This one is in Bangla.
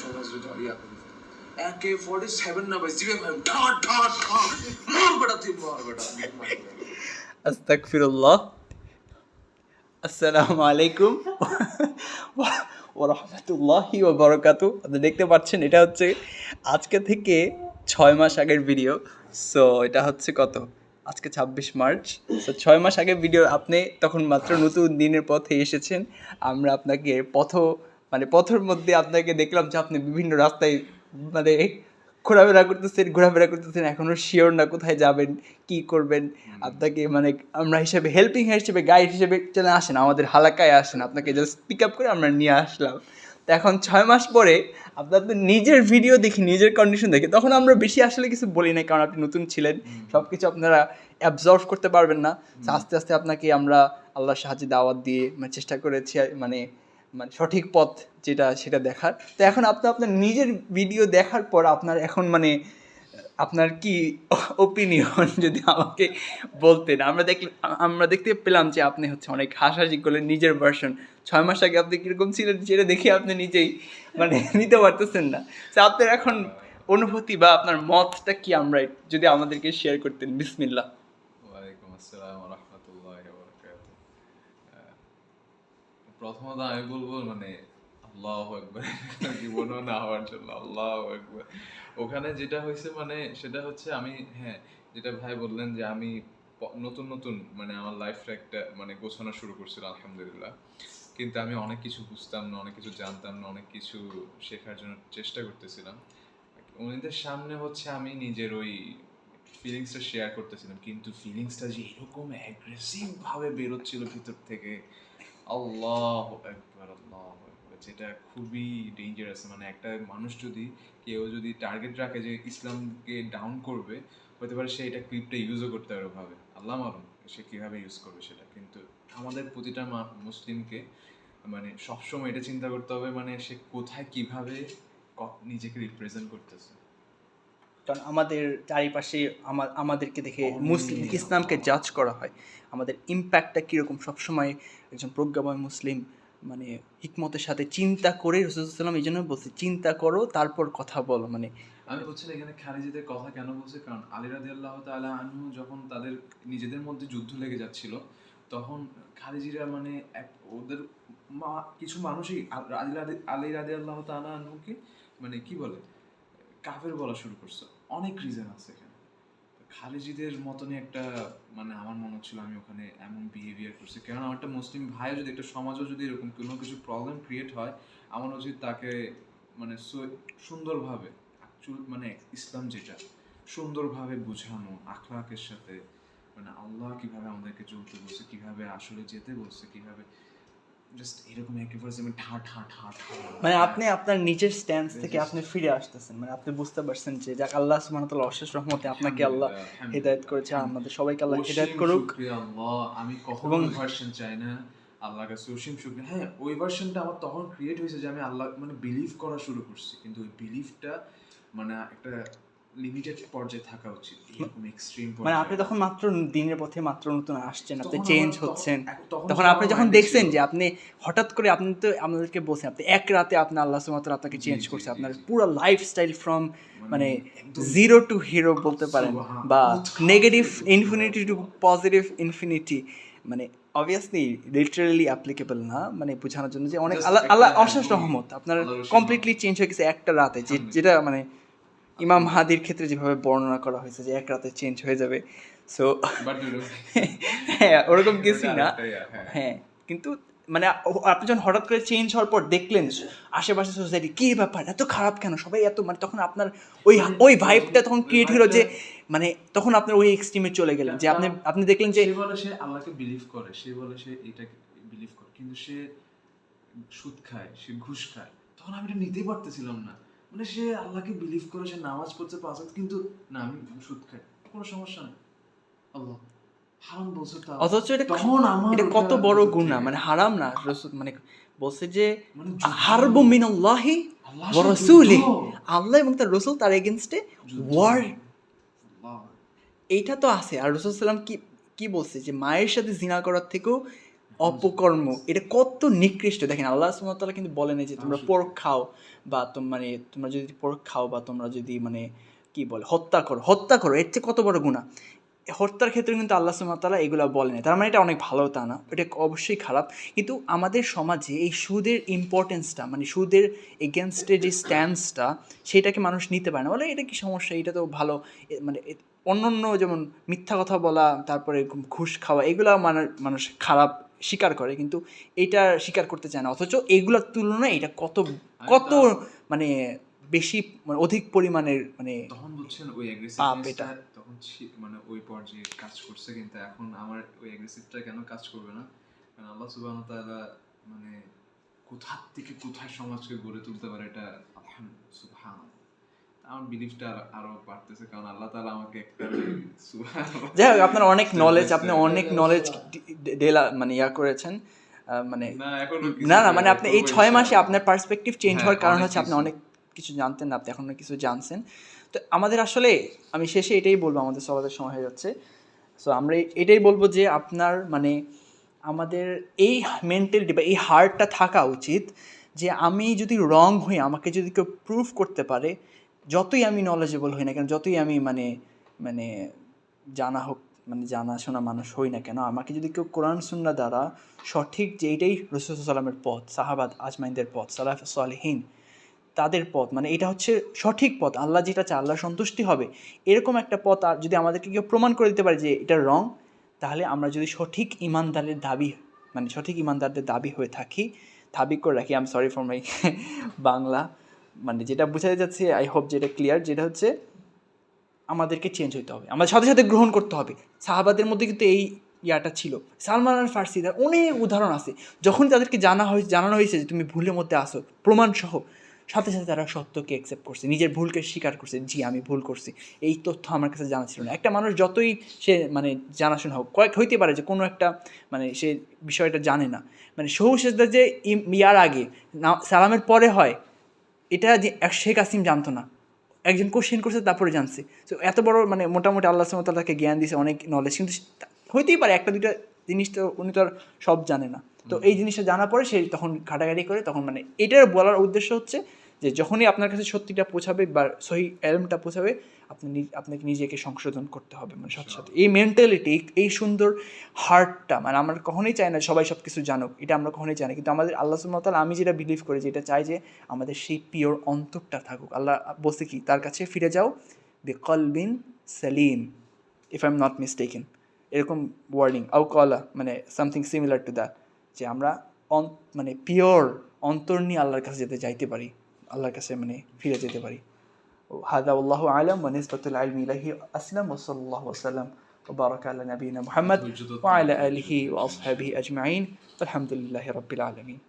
ছয় মাস যদি ইয়া করি AK-47 না ভাই জিবে ভাই ঠাট ঠাট ঠাট মার বেটা তুই মার বেটা আস্তাগফিরুল্লাহ। আসসালামু আলাইকুম ওয়া রাহমাতুল্লাহি ওয়া বারাকাতুহু। আপনি দেখতে পাচ্ছেন এটা হচ্ছে আজকে থেকে 6 মাস আগের ভিডিও। সো এটা হচ্ছে কত, আজকে 26 মার্চ। সো 6 মাস আগের ভিডিও, আপনি তখন মাত্র নতুন দিনের পথে এসেছেন। আমরা আপনাকে পথের মধ্যে আপনাকে দেখলাম যে আপনি বিভিন্ন রাস্তায় মানে ঘোরাফেরা করতেছেন, এখনও শিওর না কোথায় যাবেন, কি করবেন। আপনাকে আমরা হেল্পিং হিসেবে গাইড হিসেবে চলে আসেন, আমাদের হালাকায় আসেন, আপনাকে জাস্ট পিক আপ করে আমরা নিয়ে আসলাম। তো এখন 6 মাস পরে আপনার নিজের ভিডিও দেখি, নিজের কন্ডিশন দেখি, তখন আমরা বেশি আসলে কিছু বলি নাই, কারণ আপনি নতুন ছিলেন, সব কিছু আপনারা অ্যাবজর্ভ করতে পারবেন না। আস্তে আস্তে আপনাকে আমরা আল্লাহর সাহায্যে দাওয়াত দিয়ে চেষ্টা করেছি মানে সঠিক পথ যেটা সেটা দেখার। তো এখন আপনার নিজের ভিডিও দেখার পর আপনার কি ওপিনিয়ন যদি আমাকে বলতেন। আমরা দেখতে পেলাম যে আপনি অনেক হাসাহাসি করলেন নিজের ভার্সন। 6 মাস আগে আপনি কীরকম ছিলেন সেটা দেখে আপনি নিজেই নিতে পারতেছেন না। তো আপনার এখন অনুভূতি বা আপনার মতটা কি, আমরা যদি আমাদেরকে শেয়ার করতেন। বিসমিল্লাহ। ওয়ালাইকুম আসসালাম ওয়া রাহমাতুল্লাহি ওয়া বারাকাতুহু। প্রথমত আমি বলবো আল্লাহু আকবার, জীবনও না হওয়ার জন্য আল্লাহু আকবার। ওখানে যেটা হয়েছে সেটা হচ্ছে আমি যেটা ভাই বললেন যে আমি নতুন আমার লাইফটা একটা গোছানো শুরু করছিলাম আলহামদুলিল্লাহ। কিন্তু আমি অনেক কিছু বুঝতাম না, অনেক কিছু জানতাম না, অনেক কিছু শেখার জন্য চেষ্টা করতেছিলাম। উনিদের সামনে আমি নিজের ওই ফিলিংসটা শেয়ার করতেছিলাম, কিন্তু ফিলিংসটা যে এরকম অ্যাগ্রেসিভ ভাবে বেরোচ্ছিল ভিতর থেকে, আল্লাহু আকবার আল্লাহু আকবার, যেটা খুবই ডেঞ্জারাস। একটা মানুষ কেউ যদি টার্গেট রাখে যে ইসলামকে ডাউন করবে, হতে পারে সে এটা ক্লিপটা ইউজও করতে পারে ভাবে, আল্লাহ মালুম সে কীভাবে ইউজ করবে সেটা। কিন্তু আমাদের প্রতিটা মুসলিমকে সবসময় এটা চিন্তা করতে হবে সে কোথায় কীভাবে নিজেকে রিপ্রেজেন্ট করতেছে। কারণ আমাদের চারিপাশে আমাদেরকে দেখে মুসলিম ইসলামকে জাজ করা হয়, আমাদের ইম্প্যাক্টটা কীরকম। সবসময় একজন প্রজ্ঞাময় মুসলিম হিকমতের সাথে চিন্তা করে, রাসূলুল্লাহ সাল্লাল্লাহু আলাইহি ওয়াসাল্লাম এই জন্য বলছে চিন্তা করো তারপর কথা বলো। আমি বলছি না এখানে খারিজিদের কথা কেন বলছে, কারণ আলী রাদিয়াল্লাহু তাআলা আনহু যখন তাদের নিজেদের মধ্যে যুদ্ধ লেগে যাচ্ছিল, তখন খারিজিরা ওদের কিছু মানুষই আলী রাদিয়াল্লাহু তাআলা আনহুকে কি বলে কাফের বলা শুরু করছে। অনেক রিজন আছে এখানে। খালিজিদের মতনই একটা আমার মনে হচ্ছিল আমি ওখানে এমন বিহেভিয়ার করছি, কারণ আমার একটা মুসলিম ভাইও যদি একটা সমাজও যদি এরকম কোনো কিছু প্রবলেম ক্রিয়েট হয়, আমার উচিত তাকে সুন্দরভাবে ইসলাম যেটা সুন্দরভাবে বোঝানো, আখলাকের সাথে আল্লাহ কিভাবে আমাদেরকে চলতে বলছে, কিভাবে আসলে যেতে বলছে, কিভাবে জাস্ট এরকম একেবারে আপনি আপনার নিজের স্ট্যান্স থেকে আপনি ফিরে আসতেছেন, আপনি বুঝতে পারছেন যে যাক আল্লাহ সুবহানাহু ওয়া তাআলা অশেষ রহমতে আপনাকে আল্লাহ হিদায়াত করেছে। আমাদের সবাইকে আল্লাহ হিদায়াত করুক। আল্লাহ, আমি কখনো ভার্সন চাই না, আল্লাহর কাছে অসীম শুকরিয়া। ওই ভার্সনটা আমার তখন ক্রিয়েট হয়েছে যে আমি আল্লাহ বিলিভ করা শুরু করছি, কিন্তু ওই বিলিভটা একটা লিমিটেড পর্যায়ে থাকা উচিত। এরকম এক্সট্রিম আপনি তখন মাত্র দিনের পথে মাত্র নতুন আসছেন, আপনি চেঞ্জ হচ্ছেন। তখন আপনি যখন দেখছেন যে আপনি হঠাৎ করে, আপনি তো আমাদেরকে বলছেন আপনি এক রাতে আপনি আল্লাহ সুবহানাহু ওয়া তাআলা আপনাকে চেঞ্জ করছে, আপনার পুরো lifestyle from zero two hero বলতে পারেন, বা negative infinity two positive infinity. Obviously literally applicable না, বোঝানোর জন্য যে অনেক আল্লাহ অশেষ রহমত, আপনার কমপ্লিটলি চেঞ্জ হয়ে গেছে একটা রাতে, যেটা ইমাম হাদির ক্ষেত্রে যেভাবে বর্ণনা করা হয়েছে যে এক রাতে চেঞ্জ হয়ে যাবে। সো হ্যাঁ, ওরকম কিছু না। হ্যাঁ, কিন্তু আপনি যখন হঠাৎ করে চেঞ্জ হওয়ার পর দেখলেন আশেপাশে সোসাইটি কী ব্যাপার, এত খারাপ কেন, সবাই এত তখন আপনার ওই ভাইবটা তখন ক্রিয়েট হলো যে তখন আপনার ওই এক্সট্রিমে চলে গেলেন, যে আপনি দেখলেন যে সে আল্লাহকে বিলিভ করে, সে বলে সে এটাকে বিলিভ করে, কিন্তু সে সুদ খায়, সে ঘুষ খায়। তখন আমি এটা নিতেই পারতেছিলাম না। সে আল্লাহকে বিলিভ করে, সে নামাজ পড়তে পারছে, কিন্তু না আমি সুদ খাই, কোনো সমস্যা নেই, আল্লাহ হারাম বলছে, অথচ এটা কত বড় গুনাহ, হারাম না, বলছে যে হারবু মিনাল্লাহি ওয়া রাসূলিহি, আল্লাহ এবং তার রাসূল তার এগেইনস্টে ওয়ার। এইটা তো আছে। আর রাসূল সাল্লাল্লাহু আলাইহি ওয়াসাল্লাম কি বলছে যে মায়ের সাথে জিনা করার থেকেও অপকর্ম, এটা কত নিকৃষ্ট। দেখেন আল্লাহ সুবহানাহু ওয়া তাআলা কিন্তু বলেন যে তোমরা পোর্ক খাও বা মানে তোমরা যদি পোর্ক খাও বা তোমরা যদি মানে কি বলে হত্যা করো, এর চেয়ে কত বড় গুনাহ। হত্যার ক্ষেত্রে কিন্তু আল্লাহ সুবহানাহু ওয়া তাআলা এগুলো বলেন, তার মানে এটা অনেক ভালো তা না, এটা অবশ্যই খারাপ। কিন্তু আমাদের সমাজে এই সুদের ইম্পর্টেন্সটা, মানে সুদের এগেনস্টে যে স্ট্যান্সটা, সেটাকে মানুষ নিতে পারে না, বলে এটা কি সমস্যা, এটা তো ভালো। মানে অন্য যেমন মিথ্যা কথা বলা, তারপরে ঘুষ খাওয়া, এগুলো মানুষ খারাপ স্বীকার করে, কিন্তু এটা স্বীকার করতে চায় না। অথচ এগুলোর তুলনায় এটা কত মানে বেশি, মানে অধিক পরিমাণের মানে তখন বুঝছেন ওই পাপ অ্যাগ্রেসিভনেসটা এটা। তখন মানে ওই পর্যায়ে কাজ করছে, কিন্তু এখন আমার ওই অ্যাগ্রেসিভটা কেন কাজ করবে না? কারণ আল্লাহ সুবহানাহু ওয়া তাআলা মানে কোথা থেকে কোথায় সমাজকে গড়ে তুলতে পারে, এটা সুবহানাল্লাহ, আমার বিলিফটা আরো বাড়তেছে, কারণ আল্লাহ তাআলা আমাকে একটা সুবহানাল্লাহ। যাই হোক, আপনার অনেক নলেজ, আপনি অনেক নলেজ মানে ইয়া করেছেন, মানে না এখনো না মানে আপনি এই 6 মাসে আপনার পার্সপেক্টিভ চেঞ্জ হ্যাঁ, হওয়ার কারণ অনেক হচ্ছে আপনি কিছু। অনেক কিছু জানতেন না, আপনি এখনো কিছু জানছেন। তো আমাদের আসলে আমি শেষে এটাই বলবো, আমাদের সবাদের সময় হয়ে যাচ্ছে, সো আমরা এটাই বলবো যে আপনার মানে আমাদের এই মেন্টালিটি বা এই হার্টটা থাকা উচিত যে আমি যদি রং হই, আমাকে যদি কেউ প্রুভ করতে পারে, যতই আমি নলেজেবল হই না কেন, যতই আমি মানে মানে জানা হোক, মানে জানাশোনা মানুষ হই না কেন, আমাকে যদি কেউ কোরআন সুন্নাহ দ্বারা সঠিক যে এইটাই রাসূল সাল্লাল্লাহু আলাইহি ওয়াসাল্লামের পথ, সাহাবাত আজমাইনদের পথ, সালাফুস সালেহিন তাদের পথ, মানে এটা হচ্ছে সঠিক পথ, আল্লাহ যেটা চায়, আল্লাহ সন্তুষ্টি হবে, এরকম একটা পথ আর যদি আমাদেরকে কেউ প্রমাণ করে দিতে পারে যে এটা রং, তাহলে আমরা যদি সঠিক ইমানদারের দাবি, মানে সঠিক ইমানদারদের দাবি হয়ে থাকি, দাবি করে রাখি, I am sorry for my Bangla, মানে যেটা বোঝাতে যাচ্ছে, আই হোপ যেটা ক্লিয়ার, যেটা হচ্ছে আমাদেরকে চেঞ্জ হতে হবে, আমাদের সাথে সাথে গ্রহণ করতে হবে। সাহাবাদের মধ্যে কিন্তু এই ইয়াটা ছিল। সালমান আল ফার্সি, তার অনেক উদাহরণ আছে, যখন তাদেরকে জানানো হয়েছে যে তুমি ভুলের মধ্যে আসো প্রমাণ সহ, সাথে সাথে তারা সত্যকে অ্যাকসেপ্ট করছে, নিজের ভুলকে স্বীকার করছে, জি আমি ভুল করছি, এই তথ্য আমার কাছে জানা ছিল না। একটা মানুষ যতই সে মানে জানাশোনা হোক, হইতে পারে যে কোনো একটা মানে সে বিষয়টা জানে না, মানে সহু সেজদা যে ইয়ার আগে সালামের পরে হয়, এটা যে শেখ আসিম জানতো না, একজন কোশ্চেন করছে তারপরে জানছে। তো এত বড় মানে মোটামুটি আল্লাহ সুবহানাহু ওয়া তাআলা তাকে জ্ঞান দিয়েছে, অনেক নলেজ, কিন্তু হইতেই পারে একটা দুইটা জিনিস, তো উনি তো আর সব জানে না। তো এই জিনিসটা জানার পরে সে তখন ঘাটাঘাটি করে, তখন মানে এটার বলার উদ্দেশ্য হচ্ছে যে যখনই আপনার কাছে সত্যিটা পৌঁছাবে বা সহি এলমটা পৌঁছাবে, আপনাকে নিজেকে সংশোধন করতে হবে, মানে সাথে সাথে এই মেন্টালিটি, এই সুন্দর হার্টটা, মানে আমরা কখনোই চাই না সবাই সব কিছু জানুক, এটা আমরা কখনোই চাই না, কিন্তু আমাদের আল্লাহ সুবহানাহু ওয়া তাআলা, আমি যেটা বিলিভ করি, যেটা চাই যে আমাদের সেই পিওর অন্তরটা থাকুক। আল্লাহ বলছে কি, তার কাছে ফিরে যাও বিকলবিন সালিম, if I am not mistaken, এরকম ওয়ার্ডিং আও কলা, মানে সামথিং সিমিলার টু দ্যাট, যে আমরা মানে পিওর অন্তর নিয়ে আল্লাহর কাছে যাইতে পারি, আল্লাহর কাছে মানে ফিরে যেতে পারি। হাদা আল্লাহু আলাম ওয়া নিসবাতুল ইলমি ইলাইহি আসলাম ওয়া সাল্লাল্লাহু ওয়া সাল্লাম ওয়া বারাকা আলা নবিয়িনা মুহাম্মদ ওয়া আলা আলিহি ওয়া আসহাবিহি আজমাইন, আলহামদুলিল্লাহি রাব্বিল আলামিন।